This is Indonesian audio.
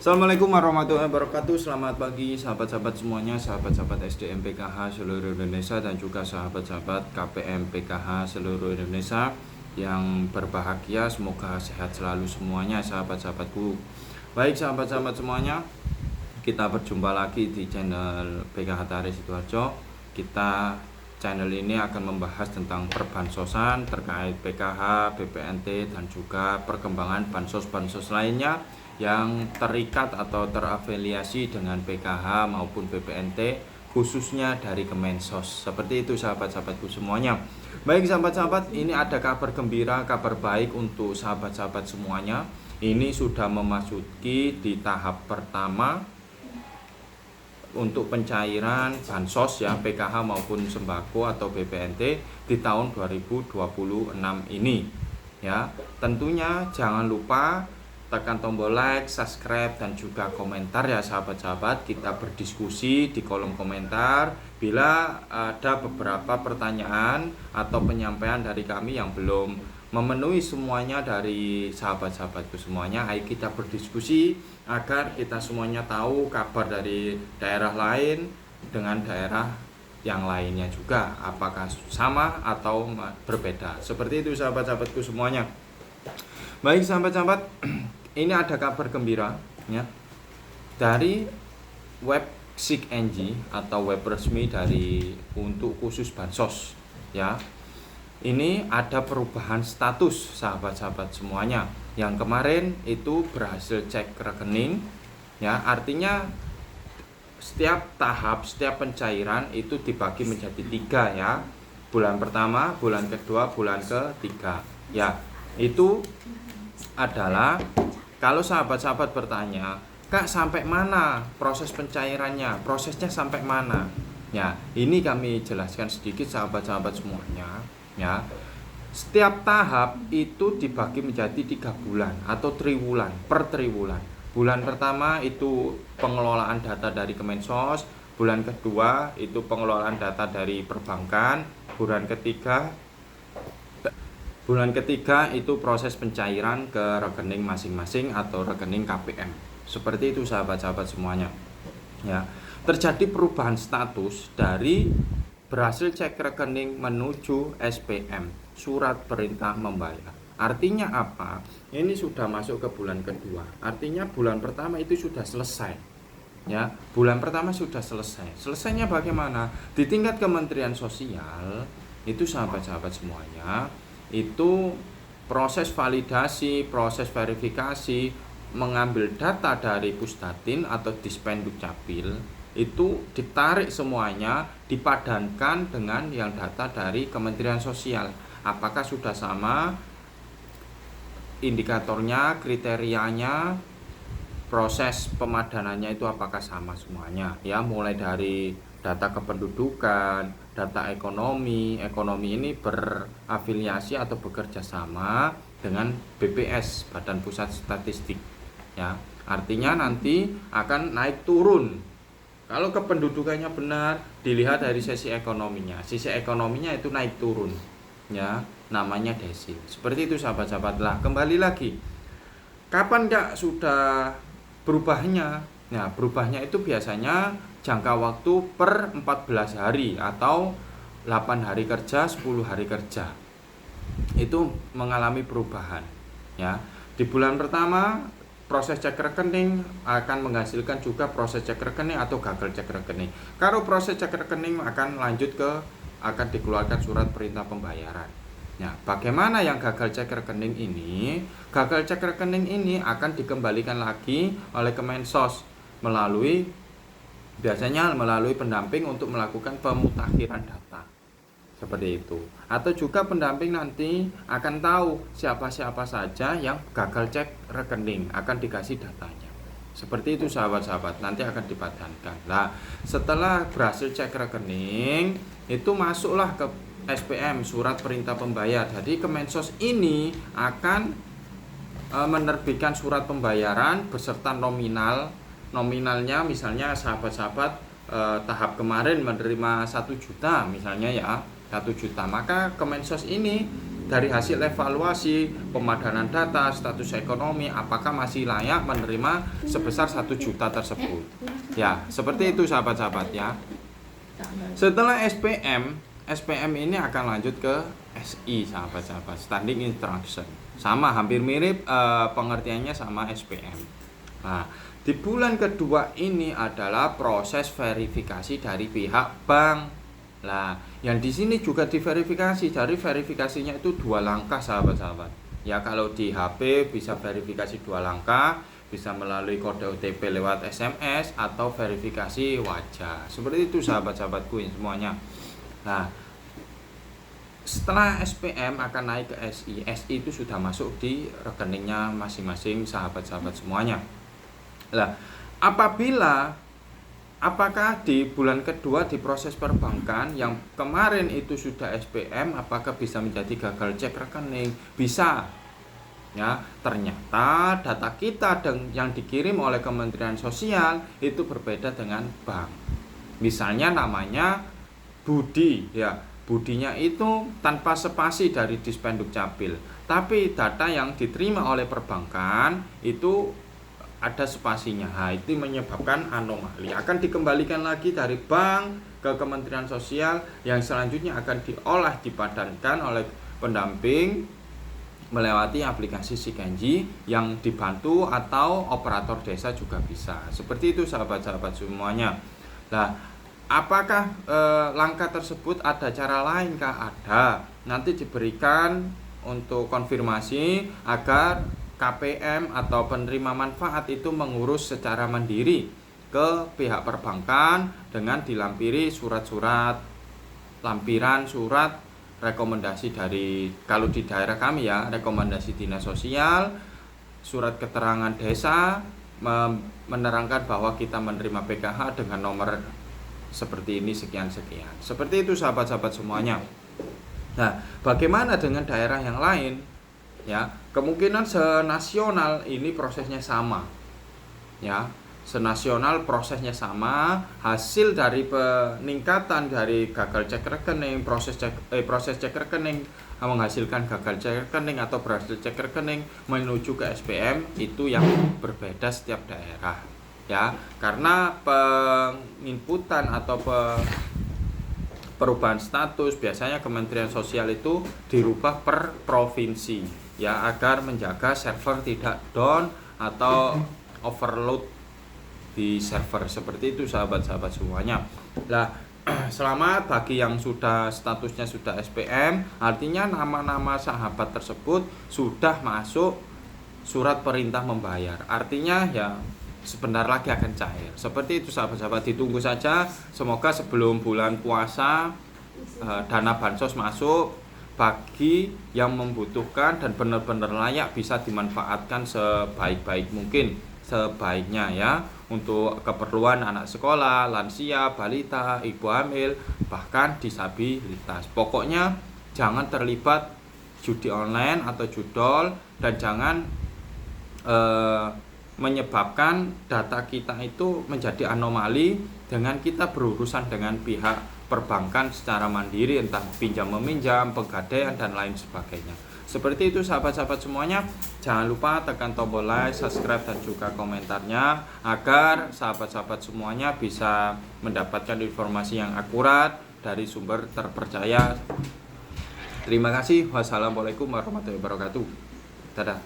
Assalamualaikum warahmatullahi wabarakatuh. Selamat pagi sahabat-sahabat semuanya, sahabat-sahabat SDM PKH seluruh Indonesia dan juga sahabat-sahabat KPM PKH seluruh Indonesia yang berbahagia. Semoga sehat selalu semuanya sahabat-sahabatku. Baik sahabat-sahabat semuanya, kita berjumpa lagi di channel PKH Tari Sidoarjo. Channel ini akan membahas tentang perbansosan terkait PKH, BPNT dan juga perkembangan bansos-bansos lainnya yang terikat atau terafiliasi dengan PKH maupun BPNT, khususnya dari Kemensos. Seperti itu sahabat-sahabatku semuanya. Baik sahabat-sahabat, ini ada kabar gembira, kabar baik untuk sahabat-sahabat semuanya. Ini sudah memasuki di tahap pertama untuk pencairan bansos ya, PKH maupun sembako atau BPNT di tahun 2026 ini ya. Tentunya jangan lupa tekan tombol like, subscribe dan juga komentar ya sahabat-sahabat. Kita berdiskusi di kolom komentar. Bila ada beberapa pertanyaan atau penyampaian dari kami yang belum memenuhi semuanya dari sahabat-sahabatku semuanya, ayo kita berdiskusi agar kita semuanya tahu kabar dari daerah lain dengan daerah yang lainnya juga, apakah sama atau berbeda. Seperti itu sahabat-sahabatku semuanya. Baik sahabat-sahabat, ini ada kabar gembira ya, dari web SIG-NG atau web resmi dari untuk khusus bansos ya. Ini ada perubahan status sahabat-sahabat semuanya. Yang kemarin itu berhasil cek rekening ya, artinya setiap tahap, setiap pencairan itu dibagi menjadi 3 ya. Bulan pertama, bulan kedua, bulan ketiga ya. Itu adalah kalau sahabat-sahabat bertanya, Kak, sampai mana proses pencairannya? Prosesnya sampai mana? Ya, ini kami jelaskan sedikit sahabat-sahabat semuanya ya. Setiap tahap itu dibagi menjadi 3 bulan atau triwulan, per triwulan. Bulan pertama itu pengelolaan data dari Kemensos, bulan kedua itu pengelolaan data dari perbankan, bulan ketiga itu proses pencairan ke rekening masing-masing atau rekening KPM. Seperti itu sahabat-sahabat semuanya ya. Terjadi perubahan status dari berhasil cek rekening menuju SPM, surat perintah membayar. Artinya apa? Ini sudah masuk ke bulan kedua. Artinya bulan pertama itu sudah selesai ya. Bulan pertama sudah selesai. Selesainya bagaimana? Di tingkat Kementerian Sosial itu sahabat-sahabat semuanya, itu proses validasi, proses verifikasi, mengambil data dari Pusdatin atau Dispendukcapil itu ditarik semuanya, dipadankan dengan yang data dari Kementerian Sosial. Apakah sudah sama indikatornya, kriterianya, proses pemadanannya itu apakah sama semuanya ya, mulai dari data kependudukan, data ekonomi ini berafiliasi atau bekerja sama dengan BPS, Badan Pusat Statistik ya. Artinya nanti akan naik turun. Kalau kependudukannya benar, dilihat dari sisi ekonominya. Sisi ekonominya itu naik turun ya, namanya desil. Seperti itu sahabat-sahabat. Lah, kembali lagi, kapan Kak sudah berubahnya? Nah, berubahnya itu biasanya jangka waktu per 14 hari atau 8 hari kerja, 10 hari kerja. Itu mengalami perubahan ya. Di bulan pertama proses cek rekening akan menghasilkan juga proses cek rekening atau gagal cek rekening. Kalau proses cek rekening akan dikeluarkan surat perintah pembayaran. Nah, bagaimana yang gagal cek rekening ini? Gagal cek rekening ini akan dikembalikan lagi oleh Kemensos biasanya melalui pendamping untuk melakukan pemutakhiran data. Seperti itu. Atau juga pendamping nanti akan tahu siapa-siapa saja yang gagal cek rekening, akan dikasih datanya. Seperti itu sahabat-sahabat, nanti akan dipadankan. Nah, setelah berhasil cek rekening, itu masuklah ke SPM, surat perintah pembayar. Jadi Kemensos ini akan menerbitkan surat pembayaran beserta nominalnya. Misalnya sahabat-sahabat tahap kemarin menerima 1 juta misalnya ya, 1 juta, maka Kemensos ini dari hasil evaluasi pemadanan data, status ekonomi, apakah masih layak menerima sebesar 1 juta tersebut. Ya, seperti itu sahabat-sahabat ya. Setelah SPM ini akan lanjut ke SI sahabat-sahabat, Standing Instruction. Sama, hampir mirip pengertiannya sama SPM. Nah, di bulan kedua ini adalah proses verifikasi dari pihak bank. Nah, yang di sini juga diverifikasi. Dari verifikasinya itu 2 langkah sahabat-sahabat. Ya, kalau di HP bisa verifikasi 2 langkah, bisa melalui kode OTP lewat SMS atau verifikasi wajah. Seperti itu sahabat-sahabatku yang semuanya. Nah, setelah SPM akan naik ke SI. SI itu sudah masuk di rekeningnya masing-masing sahabat-sahabat semuanya. Nah, apakah di bulan kedua di proses perbankan yang kemarin itu sudah SPM, apakah bisa menjadi gagal cek rekening? Bisa. Ya, ternyata data kita yang dikirim oleh Kementerian Sosial itu berbeda dengan bank. Misalnya namanya Budi, ya. Budinya itu tanpa spasi dari Dispenduk Capil. Tapi data yang diterima oleh perbankan itu ada spasinya. Nah, itu menyebabkan anomali. Akan dikembalikan lagi dari bank ke Kementerian Sosial yang selanjutnya akan diolah, dipadankan oleh pendamping melewati aplikasi Sikenji yang dibantu atau operator desa juga bisa. Seperti itu sahabat-sahabat semuanya. Nah, apakah langkah tersebut ada cara lain kah? Ada. Nanti diberikan untuk konfirmasi agar KPM atau penerima manfaat itu mengurus secara mandiri ke pihak perbankan dengan dilampiri surat-surat, lampiran surat rekomendasi dari, kalau di daerah kami ya, rekomendasi dinas sosial, surat keterangan desa menerangkan bahwa kita menerima PKH dengan nomor seperti ini sekian-sekian. Seperti itu sahabat-sahabat semuanya. Nah, bagaimana dengan daerah yang lain? Ya, kemungkinan senasional ini prosesnya sama. Ya, senasional prosesnya sama. Hasil dari peningkatan dari gagal cek rekening, proses cek rekening menghasilkan gagal cek rekening atau berhasil cek rekening menuju ke SPM itu yang berbeda setiap daerah. Ya, karena penginputan atau perubahan status biasanya Kementerian Sosial itu dirubah per provinsi ya, agar menjaga server tidak down atau overload di server. Seperti itu sahabat-sahabat semuanya. Nah, selamat bagi yang sudah statusnya sudah SPM, artinya nama-nama sahabat tersebut sudah masuk surat perintah membayar. Artinya ya sebentar lagi akan cair. Seperti itu sahabat-sahabat, ditunggu saja. Semoga sebelum bulan puasa dana bansos masuk bagi yang membutuhkan dan benar-benar layak bisa dimanfaatkan sebaik-baik mungkin, sebaiknya ya, untuk keperluan anak sekolah, lansia, balita, ibu hamil, bahkan disabilitas. Pokoknya jangan terlibat judi online atau judol, dan jangan menyebabkan data kita itu menjadi anomali dengan kita berurusan dengan pihak perbankan secara mandiri, entah pinjam meminjam, pegadaian dan lain sebagainya. Seperti itu sahabat-sahabat semuanya. Jangan lupa tekan tombol like, subscribe dan juga komentarnya agar sahabat-sahabat semuanya bisa mendapatkan informasi yang akurat dari sumber terpercaya. Terima kasih. Wassalamualaikum warahmatullahi wabarakatuh. Dadah.